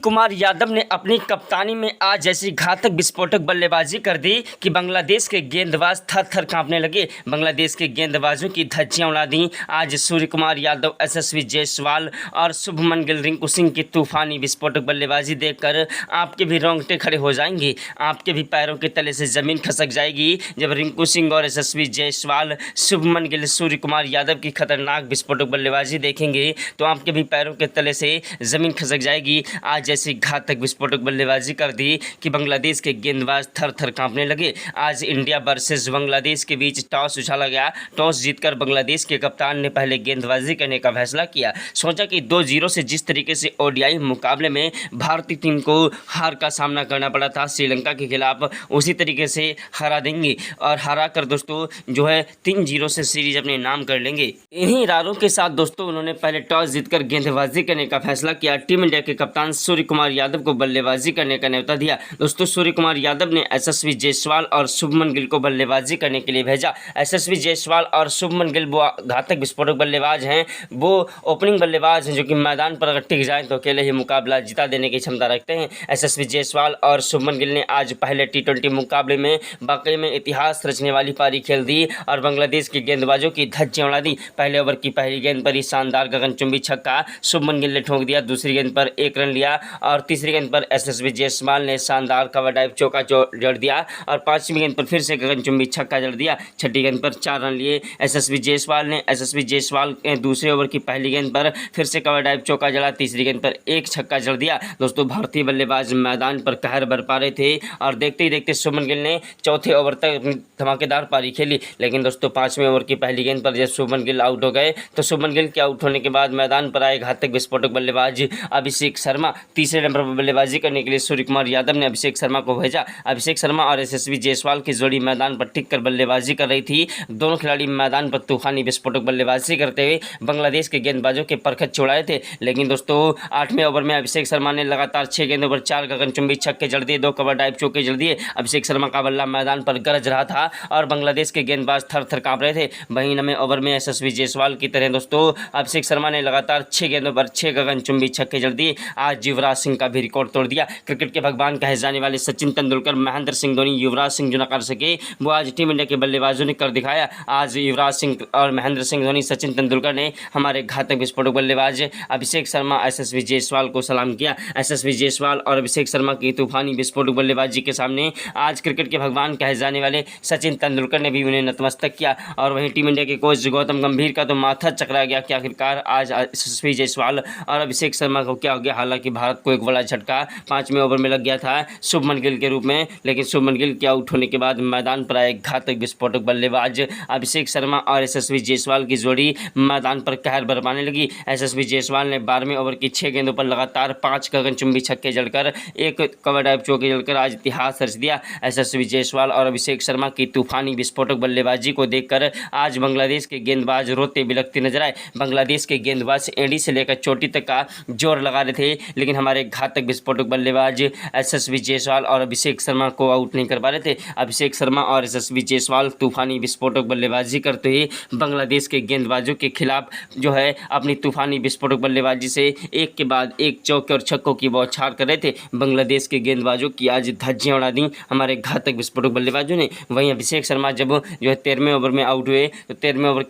कुमार यादव ने अपनी कप्तानी में आज ऐसी घातक विस्फोटक बल्लेबाजी कर दी कि बांग्लादेश के गेंदबाज थर थर कांपने लगे। बांग्लादेश के गेंदबाजों की धज्जियां उड़ा दी। आज सूर्य कुमार यादव, यशस्वी जायसवाल और शुभमन गिल, रिंकू सिंह की तूफानी विस्फोटक बल्लेबाजी देखकर आपके भी रोंगटे खड़े हो जाएंगे, आपके भी पैरों के तले से ज़मीन खसक जाएगी जब रिंकू सिंह और यशस्वी जायसवाल, शुभमन गिल, सूर्य कुमार यादव की खतरनाक विस्फोटक बल्लेबाजी देखेंगे तो आपके भी पैरों के तले से ज़मीन खसक जाएगी। आज ऐसी घातक विस्फोटक बल्लेबाजी कर दी कि बांग्लादेश के गेंदबाज थर थर कांपने लगे। आज इंडिया वर्सेस बांग्लादेश के बीच टॉस उछाला गया। टॉस जीतकर बांग्लादेश के कप्तान ने पहले गेंदबाजी करने का फैसला किया। सोचा कि 2-0 से जिस तरीके से ओडीआई मुकाबले में भारतीय टीम को हार का सामना करना पड़ा था श्रीलंका के खिलाफ, उसी तरीके से हरा देंगे और हरा कर दोस्तों जो है 3-0 से सीरीज अपने नाम कर लेंगे। इन्हीं इरादों के साथ दोस्तों उन्होंने पहले टॉस जीतकर गेंदबाजी करने का फैसला किया। टीम इंडिया के कप्तान सूर्य कुमार यादव को बल्लेबाजी करने का न्योता दिया। दोस्तों सूर्य कुमार यादव ने यशस्वी जायसवाल और शुभमन गिल को बल्लेबाजी करने के लिए भेजा। यशस्वी जायसवाल और शुभमन गिल वो घातक विस्फोटक बल्लेबाज हैं, वो ओपनिंग बल्लेबाज हैं जो कि मैदान पर अगर टिक जाएं तो अकेले ही मुकाबला जिता देने की क्षमता रखते हैं। यशस्वी जायसवाल और शुभमन गिल ने आज पहले टी20 मुकाबले में वाकई में इतिहास रचने वाली पारी खेल दी और बांग्लादेश के गेंदबाजों की धज्जियां उड़ा दी। पहले ओवर की पहली गेंद पर ही शानदार गगनचुंबी छक्का शुभमन गिल ने ठोक दिया। दूसरी गेंद पर 1 रन लिया और तीसरी गेंद पर यशस्वी जायसवाल ने शानदार कवर ड्राइव चौका जड़ दिया और पांचवी गेंद पर फिर से गगनचुंबी छक्का जड़ दिया। छठी गेंद पर 4 रन लिए यशस्वी जायसवाल ने दूसरे ओवर की पहली गेंद पर फिर से कवर ड्राइव चौका जड़ा। तीसरी गेंद पर 1 छक्का जड़ दिया। दोस्तों भारतीय बल्लेबाज मैदान पर कहर बरपा रहे थे और देखते ही देखते शुभमन गिल ने चौथे ओवर तक धमाकेदार पारी खेली। लेकिन दोस्तों 5वें ओवर की पहली गेंद पर जब शुभमन गिल आउट हो गए तो शुभमन गिल के आउट होने के बाद मैदान पर आए घातक विस्फोटक बल्लेबाज अभिषेक शर्मा। तीसरे नंबर पर बल्लेबाजी करने के लिए सूर्य कुमार यादव ने अभिषेक शर्मा को भेजा। अभिषेक शर्मा और यशस्वी जायसवाल की जोड़ी मैदान पर टिक कर बल्लेबाजी कर रही थी। दोनों खिलाड़ी मैदान पर तूफानी विस्फोटक बल्लेबाजी करते हुए बांग्लादेश के गेंदबाजों के परखच छुड़ाए थे। लेकिन दोस्तों 8वें ओवर में अभिषेक शर्मा ने लगातार 6 गेंदों पर 4 गगनचुंबी छक्के जड़ दिए, 2 कवर ड्राइव चौके जड़ दिए। अभिषेक शर्मा का बल्ला मैदान पर गरज रहा था और बांग्लादेश के गेंदबाज थर थर कांप रहे थे। वहीं 9वें ओवर में यशस्वी जायसवाल की तरह दोस्तों अभिषेक शर्मा ने लगातार 6 गेंदों पर 6 गगनचुंबी छक्के जड़ दिए। आज युवराज सिंह का भी रिकॉर्ड तोड़ दिया। क्रिकेट के भगवान कहे जाने वाले सचिन तेंदुलकर, महेंद्र सिंह धोनी, युवराज सिंह जो न कर सके वो आज टीम इंडिया के बल्लेबाजों ने कर दिखाया। आज युवराज सिंह और महेंद्र सिंह धोनी, सचिन तेंदुलकर ने हमारे घातक विस्फोटक बल्लेबाज अभिषेक शर्मा, यशस्वी जायसवाल को सलाम किया। यशस्वी जायसवाल और अभिषेक शर्मा की तूफानी विस्फोटक बल्लेबाजी के सामने आज क्रिकेट के भगवान कहे जाने वाले सचिन तेंदुलकर ने भी उन्हें नतमस्तक किया। और वहीं टीम इंडिया के कोच गौतम गंभीर का तो माथा चकरा गया कि आखिरकार आज यशस्वी जायसवाल और अभिषेक शर्मा को क्या हो गया। हालांकि भारत को एक बड़ा झटका 5वें ओवर में लग गया था शुभमन गिल के रूप में, लेकिन शुभमन गिल के आउट होने के बाद मैदान पर आए घातक विस्फोटक बल्लेबाज अभिषेक शर्मा और यशस्वी जायसवाल की जोड़ी मैदान पर कहर बरपाने लगी। यशस्वी जायसवाल ने 12वें ओवर की 6 गेंदों पर लगातार 5 गगनचुंबी छक्के जड़कर 1 कवर ड्राइव चौके जड़कर आज इतिहास रच दिया। यशस्वी जायसवाल और अभिषेक शर्मा की तूफानी विस्फोटक बल्लेबाजी को देखकर आज बांग्लादेश के गेंदबाज रोते बिलखते नजर आए। बांग्लादेश के गेंदबाज एड़ी से लेकर चोटी तक का जोर लगा रहे थे, लेकिन हमारे घातक विस्फोटक बल्लेबाज यशस्वी जायसवाल और अभिषेक शर्मा को आउट नहीं कर पा रहे थे। अभिषेक शर्मा और यशस्वी जायसवाल तूफानी विस्फोटक बल्लेबाजी करते हुए बांग्लादेश के गेंदबाजों के खिलाफ जो है अपनी तूफानी विस्फोटक बल्लेबाजी से एक के बाद एक चौके और छक्कों की बौछार कर रहे थे। बांग्लादेश के गेंदबाजों की आज धज्जियां उड़ा दी हमारे घातक विस्फोटक बल्लेबाजों ने। वहीं अभिषेक शर्मा जब जो है 13वें ओवर में आउट हुए तो 13वें ओवर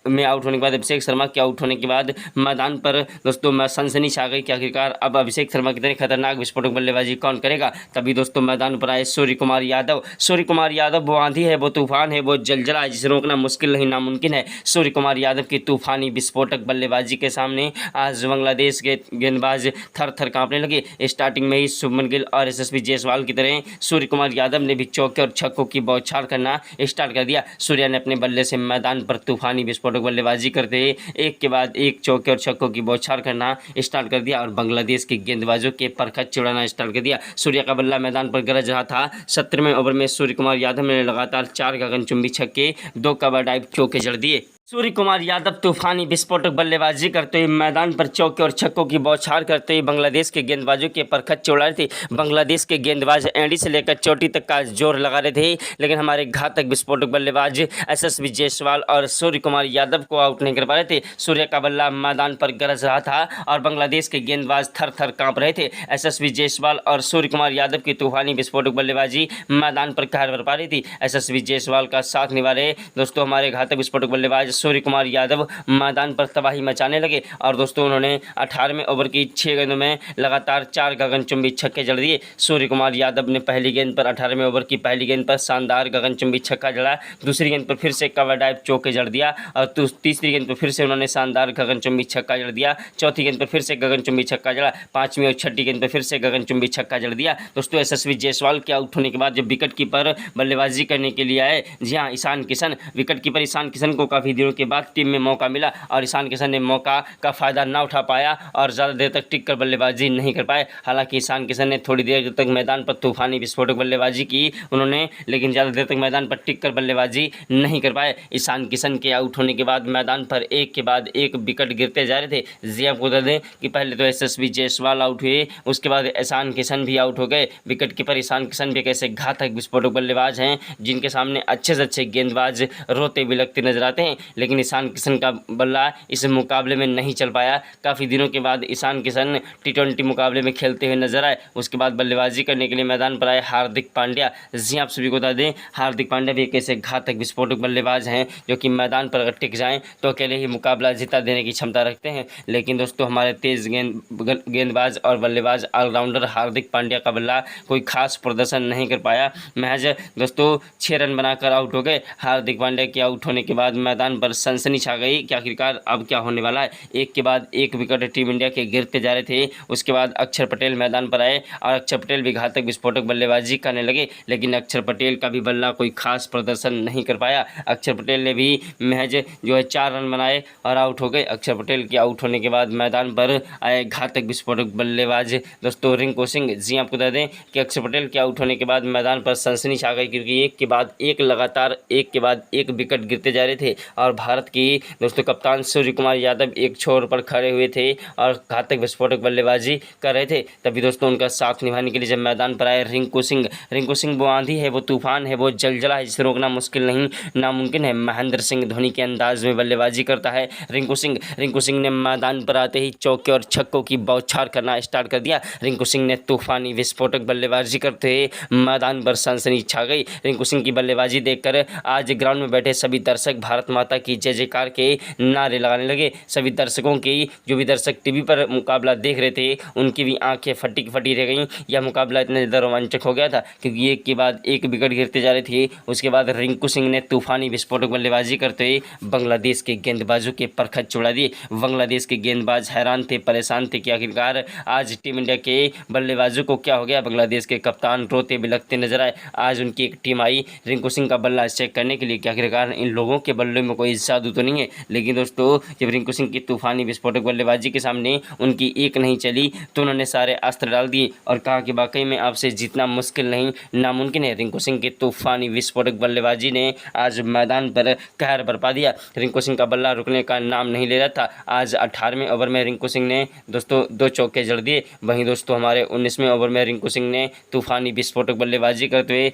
में आउट होने के बाद अभिषेक शर्मा के आउट होने के बाद मैदान पर दोस्तों सनसनी छा गई कि आखिरकार अब अभिषेक शर्मा की तरह खतरनाक विस्फोटक बल्लेबाजी कौन करेगा। तभी दोस्तों मैदान पर आए सूर्य कुमार यादव। सूर्य कुमार यादव वो आंधी है, वो तूफान है, वो जलजला है जिसे रोकना मुश्किल नहीं नामुमकिन है। सूर्य कुमार यादव की तूफानी विस्फोटक बल्लेबाजी के सामने आज बांग्लादेश के गेंदबाज थर थर कांपने लगे। स्टार्टिंग में ही शुभमन गिल और यशस्वी जायसवाल की तरह सूर्य कुमार यादव ने भी चौके और छक्कों की बौछार करना स्टार्ट कर दिया। सूर्या ने अपने बल्ले से मैदान पर तूफानी विस्फोटक बल्लेबाजी करते एक के बाद एक चौके और छक्कों की बौछार करना स्टार्ट कर दिया और बांग्लादेश के गेंदबाजों के परखच उड़ाना स्टार्ट कर दिया। सूर्या का बल्ला मैदान पर गरज रहा था। 17वें ओवर में सूर्य कुमार यादव ने लगातार 4 गगनचुंबी छक्के, 2 कवर ड्राइव चौके जड़ दिए। सूर्य कुमार यादव तूफानी विस्फोटक बल्लेबाजी करते हुए मैदान पर चौके और छक्कों की बौछार करते हुए बांग्लादेश के गेंदबाजों के पर खच्चे उड़ा रहे थे। बांग्लादेश के गेंदबाज एंडी से लेकर चोटी तक का जोर लगा रहे थे, लेकिन हमारे घातक विस्फोटक बल्लेबाज यशस्वी जायसवाल और सूर्य कुमार यादव को आउट नहीं कर पा रहे थे। सूर्य का बल्ला मैदान पर गरज रहा था और बांग्लादेश के गेंदबाज थर थर काँप रहे थे। यशस्वी जायसवाल और सूर्य कुमार यादव की तूफानी विस्फोटक बल्लेबाजी मैदान पर कहर बर पा रही थी। यशस्वी जायसवाल का साथ निभा रहे दोस्तों हमारे घातक विस्फोटक बल्लेबाज सूर्य कुमार यादव मैदान पर तबाही मचाने लगे और दोस्तों उन्होंने 18वें ओवर की 6 गेंदों में लगातार 4 गगनचुंबी छक्के जड़ दिए। सूर्य कुमार यादव ने पहली गेंद पर 18वें ओवर की पहली गेंद पर शानदार गगनचुंबी छक्का जड़ा, दूसरी गेंद पर फिर से कवर ड्राइव चौके जड़ दिया और तीसरी गेंद पर फिर से उन्होंने शानदार गगनचुंबी छक्का जड़ दिया। चौथी गेंद पर फिर से गगनचुंबी छक्का जड़ा, पांचवीं और छठी गेंद पर फिर से गगनचुंबी छक्का जड़ दिया। दोस्तों यशस्वी जायसवाल के आउट होने के बाद जब विकेट कीपर बल्लेबाजी करने के लिए आए, जी हाँ ईशान किशन, विकेट कीपर ईशान किशन को काफ़ी दिनों के बाद टीम में मौका मिला और ईशान किशन ने मौका का फ़ायदा ना उठा पाया और ज़्यादा देर तक टिक कर बल्लेबाजी नहीं कर पाए। हालांकि ईशान किशन ने थोड़ी देर तक मैदान पर तूफानी विस्फोटक बल्लेबाजी की उन्होंने, लेकिन ज़्यादा देर तक मैदान पर टिक कर बल्लेबाजी नहीं कर पाए। ईशान किशन के आउट होने के बाद मैदान पर एक के बाद एक विकेट गिरते जा रहे थे। जी आपको बता दें कि पहले तो यशस्वी जायसवाल आउट हुए, उसके बाद ईशान किशन भी आउट हो गए। विकेट कीपर ईशान किशन भी एक ऐसे घातक विस्फोटक बल्लेबाज हैं जिनके सामने अच्छे से अच्छे गेंदबाज रोते बिलखते नजर आते हैं, लेकिन ईशान किशन का बल्ला इस मुकाबले में नहीं चल पाया। काफ़ी दिनों के बाद ईशान किशन T20 मुकाबले में खेलते हुए नजर आए। उसके बाद बल्लेबाजी करने के लिए मैदान पर आए हार्दिक पांड्या। जी आप सभी को बता दें हार्दिक पांड्या भी एक ऐसे घातक विस्फोटक बल्लेबाज हैं जो कि मैदान पर अगर टिक जाएं तो अकेले ही मुकाबला जिता देने की क्षमता रखते हैं। लेकिन दोस्तों हमारे तेज गेंदबाज और बल्लेबाज ऑलराउंडर हार्दिक पांड्या का बल्ला कोई खास प्रदर्शन नहीं कर पाया। महज दोस्तों 6 रन बनाकर आउट हो गए। हार्दिक पांड्या के आउट होने के बाद मैदान पर सनसनी छा गई कि आखिरकार अब क्या होने वाला है। एक के बाद एक विकेट टीम इंडिया के गिरते जा रहे थे। उसके बाद अक्षर पटेल मैदान पर आए और अक्षर पटेल भी घातक विस्फोटक बल्लेबाजी करने लगे, लेकिन अक्षर पटेल का भी बल्ला कोई खास प्रदर्शन नहीं कर पाया। अक्षर पटेल ने भी महज जो है 4 रन बनाए और आउट हो गए। अक्षर पटेल के आउट होने के बाद मैदान पर आए घातक विस्फोटक बल्लेबाज दोस्तों रिंकू सिंह। जी आपको बता दें कि अक्षर पटेल के आउट होने के बाद मैदान पर सनसनी छा गई, क्योंकि एक के बाद एक लगातार एक के बाद एक विकेट गिरते जा रहे थे और भारत की दोस्तों कप्तान सूर्य कुमार यादव एक छोर पर खड़े हुए थे और घातक विस्फोटक बल्लेबाजी कर रहे थे। तभी दोस्तों उनका साथ निभाने के लिए जब मैदान पर आए रिंकू सिंह वो आंधी है, वो तूफान है, वो जलजला है जिसे रोकना मुश्किल नहीं नामुमकिन है। महेंद्र सिंह धोनी के अंदाज में बल्लेबाजी करता है रिंकू सिंह ने मैदान पर आते ही चौके और छक्कों की बौछार करना स्टार्ट कर दिया। रिंकू सिंह ने तूफानी विस्फोटक बल्लेबाजी करते मैदान पर सनसनी छा गई। रिंकू सिंह की बल्लेबाजी देखकर आज ग्राउंड में बैठे सभी दर्शक भारत माता की जय जयकार के नारे लगाने लगे। सभी दर्शकों की, जो भी दर्शक टीवी पर मुकाबला देख रहे थे, उनकी भी आंखें फटी रह गईं। यह मुकाबला इतना ज़्यादा रोमांचक हो गया था क्योंकि एक के बाद एक विकेट गिरते जा रहे थे। उसके बाद रिंकू सिंह ने तूफानी विस्फोटक बल्लेबाजी करते हुए बांग्लादेश के गेंदबाजों के परखच उड़ा दिए। बांग्लादेश के गेंदबाज हैरान थे, परेशान थे कि आखिरकार आज टीम इंडिया के बल्लेबाजों को क्या हो गया। बांग्लादेश के कप्तान रोते बिलखते नजर आए। आज उनकी एक टीम आई रिंकू सिंह का बल्ला चेक करने के लिए कि आखिरकार इन लोगों के बल्ले में कोई जादू तो नहीं है। लेकिन दोस्तों जब रिंकू सिंह की तूफानी विस्फोटक बल्लेबाजी के सामने उनकी एक नहीं चली तो उन्होंने सारे अस्त्र डाल दिए और कहा कि वाकई में आपसे जीतना मुश्किल नहीं नामुमकिन है। रिंकू सिंह की तूफानी विस्फोटक बल्लेबाजी ने आज मैदान पर कहर बरपा दिया। रिंकू सिंह का बल्ला रुकने का नाम नहीं ले रहा था। आज 18वें ओवर में रिंकू सिंह ने दोस्तों 2 चौके जड़ दिए। वहीं दोस्तों हमारे 19वें ओवर में रिंकू सिंह ने तूफानी विस्फोटक बल्लेबाजी करते हुए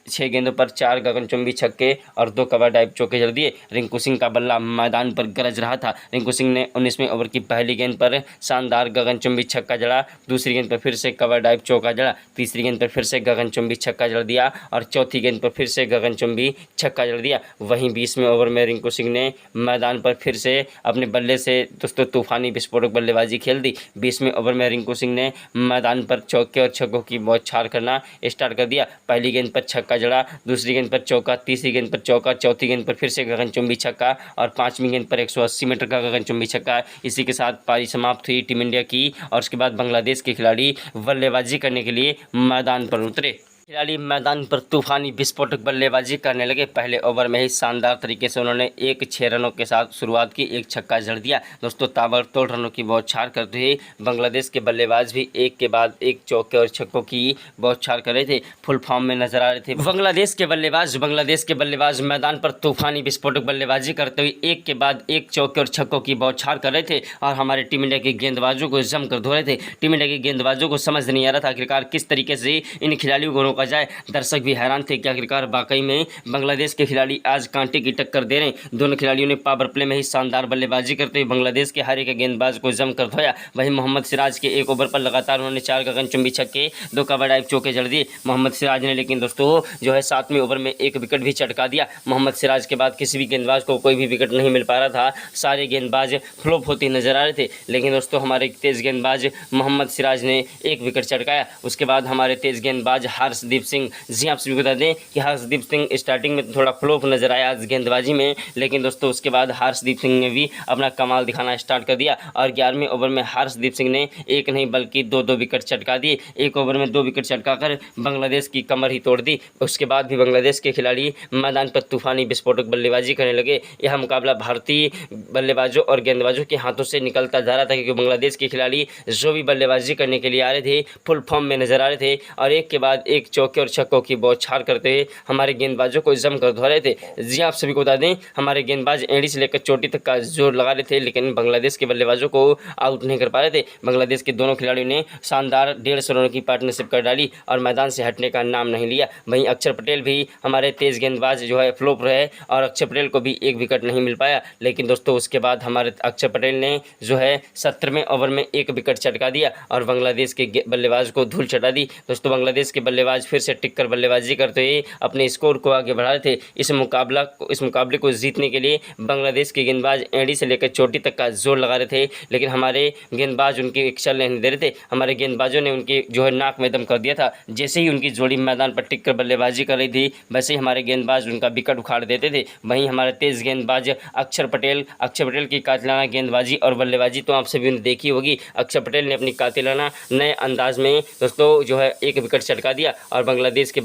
6 गेंदों पर 4 गगनचुंबी छक्के और 2 कवर ड्राइव चौके जड़ दिए। रिंकू सिंह का बल्ला मैदान पर गरज रहा था। रिंकू सिंह ने 19वें ओवर की पहली गेंद पर शानदार गगनचुंबी छक्का जड़ा, दूसरी गेंद पर फिर से कवर ड्राइव चौका जड़ा, तीसरी गेंद पर फिर से गगनचुंबी छक्का जड़ दिया और चौथी गेंद पर फिर से गगनचुंबी छक्का जड़ दिया। वहीं 20वें ओवर में रिंकू सिंह ने मैदान पर फिर से अपने बल्ले से दोस्तों तूफानी विस्फोटक बल्लेबाजी खेल दी। 20वें ओवर में रिंकू सिंह ने मैदान पर चौके और छक्कों की बौछार करना स्टार्ट कर दिया। पहली गेंद पर छक्का जड़ा, दूसरी गेंद पर चौका, तीसरी गेंद पर चौका, चौथी गेंद पर फिर से गगनचुंबी छक्का और 5वीं गेंद पर 180 मीटर का गगनचुंबी छक्का। इसी के साथ पारी समाप्त हुई टीम इंडिया की और उसके बाद बांग्लादेश के खिलाड़ी बल्लेबाजी करने के लिए मैदान पर उतरे। खिलाड़ी मैदान पर तूफानी विस्फोटक बल्लेबाजी करने लगे। पहले ओवर में ही शानदार तरीके से उन्होंने 6 रनों के साथ शुरुआत की, एक छक्का जड़ दिया। दोस्तों ताबड़तोड़ रनों की बौछार करते हुए बांग्लादेश के बल्लेबाज भी एक के बाद एक चौके और छक्कों की बौछार कर रहे थे, फुल फॉर्म में नजर आ रहे थे बांग्लादेश के बल्लेबाज मैदान पर तूफानी विस्फोटक बल्लेबाजी करते हुए एक के बाद एक चौके और छक्कों की बौछार कर रहे थे और हमारे टीम इंडिया के गेंदबाजों को जमकर धो रहे थे। टीम इंडिया के गेंदबाजों को समझ नहीं आ रहा था आखिरकार किस तरीके से इन खिलाड़ियों को रोका जाए। दर्शक भी हैरान थे कि आखिरकार वाकई में बांग्लादेश के खिलाड़ी आज कांटे की टक्कर दे रहे हैं। दोनों खिलाड़ियों ने पावर प्ले में ही शानदार बल्लेबाजी करते हुए बांग्लादेश के हर एक गेंदबाज को जमकर धोया। वहीं मोहम्मद सिराज के एक ओवर पर लगातार उन्होंने 4 गगनचुंबी छक्के, 2 कवर ड्राइव चौके जड़ दिए मोहम्मद सिराज ने। लेकिन दोस्तों जो है 7वें ओवर में एक विकेट भी चटका दिया। मोहम्मद सिराज के बाद किसी भी गेंदबाज को कोई भी विकेट नहीं मिल पा रहा था, सारे गेंदबाज फ्लॉप होते नजर आ रहे थे। लेकिन दोस्तों हमारे तेज गेंदबाज मोहम्मद सिराज ने एक विकेट चटकाया। उसके बाद हमारे तेज गेंदबाज हर्षदीप सिंह, जी आप सभी को बता दें कि हर्षदीप सिंह स्टार्टिंग में थोड़ा फ्लॉप नजर आया आज गेंदबाजी में, लेकिन दोस्तों उसके बाद हर्षदीप सिंह ने भी अपना कमाल दिखाना स्टार्ट कर दिया और 11वें ओवर में हर्षदीप सिंह ने एक नहीं बल्कि 2 विकेट चटका दिए। एक ओवर में 2 विकेट चटकाकर बांग्लादेश की कमर ही तोड़ दी। उसके बाद भी बांग्लादेश के खिलाड़ी मैदान पर तूफानी विस्फोटक बल्लेबाजी करने लगे। यह मुकाबला भारतीय बल्लेबाजों और गेंदबाजों के हाथों से निकलता जा रहा था, क्योंकि बांग्लादेश के खिलाड़ी जो भी बल्लेबाजी करने के लिए आ रहे थे फुल फॉर्म में नजर आ रहे थे और एक के बाद एक चौके और छक्कों की बौछार करते हुए हमारे गेंदबाजों को जमकर धो रहे थे। जी आप सभी को बता दें हमारे गेंदबाज एड़ी से लेकर चोटी तक का जोर लगा रहे थे, लेकिन बांग्लादेश के बल्लेबाजों को आउट नहीं कर पा रहे थे। बांग्लादेश के दोनों खिलाड़ियों ने शानदार 150 रनों की पार्टनरशिप कर डाली और मैदान से हटने का नाम नहीं लिया। वहीं अक्षर पटेल भी हमारे तेज गेंदबाज जो है फ्लॉप रहे और अक्षर पटेल को भी एक विकेट नहीं मिल पाया। लेकिन दोस्तों उसके बाद हमारे अक्षर पटेल ने जो है 17वें ओवर में एक विकेट चटका दिया और बांग्लादेश के बल्लेबाज को धूल चटा दी। दोस्तों बांग्लादेश के बल्लेबाज फिर से टिककर बल्लेबाजी करते हुए अपने स्कोर को आगे बढ़ा रहे थे। इस मुकाबले को जीतने के लिए बांग्लादेश के गेंदबाज एड़ी से लेकर चोटी तक का जोर लगा रहे थे, लेकिन हमारे गेंदबाज उनकी चल नहीं दे रहे थे। हमारे गेंदबाजों ने उनकी जो है नाक में दम कर दिया था। जैसे ही उनकी जोड़ी मैदान पर टिककर बल्लेबाजी कर रही थी वैसे ही हमारे गेंदबाज उनका विकेट उखाड़ देते थे। वहीं हमारे तेज गेंदबाज अक्षर पटेल की कातिलाना गेंदबाजी और बल्लेबाजी तो आप सभी ने देखी होगी। अक्षर पटेल ने अपनी कातिलाना नए अंदाज में दोस्तों जो है एक विकेट चटका दिया और बांग्लादेश के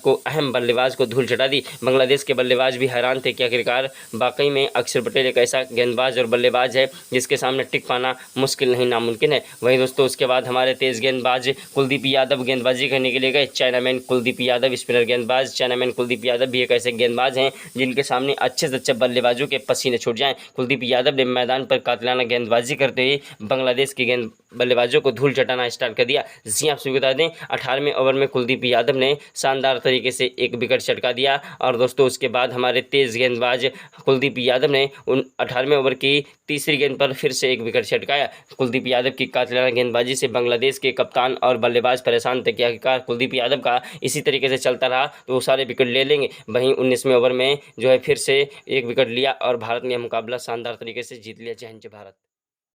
अहम बल्लेबाज को धूल चटा दी। बांग्लादेश के बल्लेबाज भी हैरान थे कि आखिरकार वाकई में अक्षर पटेल एक ऐसा गेंदबाज और बल्लेबाज है जिसके सामने टिक पाना मुश्किल नहीं नामुमकिन है। वहीं दोस्तों उसके बाद हमारे तेज गेंदबाज कुलदीप यादव गेंदबाजी करने के लिए गए। चाइनामैन कुलदीप यादव स्पिनर गेंदबाज चाइनामैन कुलदीप यादव भी एक ऐसे गेंदबाज हैं जिनके सामने अच्छे से अच्छे बल्लेबाजों के पसीने छूट जाएं। कुलदीप यादव ने मैदान पर कातिलाना गेंदबाजी करते हुए बांग्लादेश के बल्लेबाजों को धूल चटाना स्टार्ट कर दिया। जी आप सभी बता दें 18वें ओवर में कुलदीप यादव ने शानदार तरीके से एक विकेट चटका दिया और दोस्तों उसके बाद हमारे तेज गेंदबाज कुलदीप यादव ने 18वें ओवर की तीसरी गेंद पर फिर से एक विकेट चटकाया। कुलदीप यादव की कातिलाना गेंदबाजी से बांग्लादेश के कप्तान और बल्लेबाज परेशान थे कि आखिरकार कुलदीप यादव का इसी तरीके से चलता रहा तो वो सारे विकेट ले लेंगे। वहीं 19वें ओवर में जो है फिर से एक विकेट लिया और भारत ने मुकाबला शानदार तरीके से जीत लिया। जय हिंद जय भारत।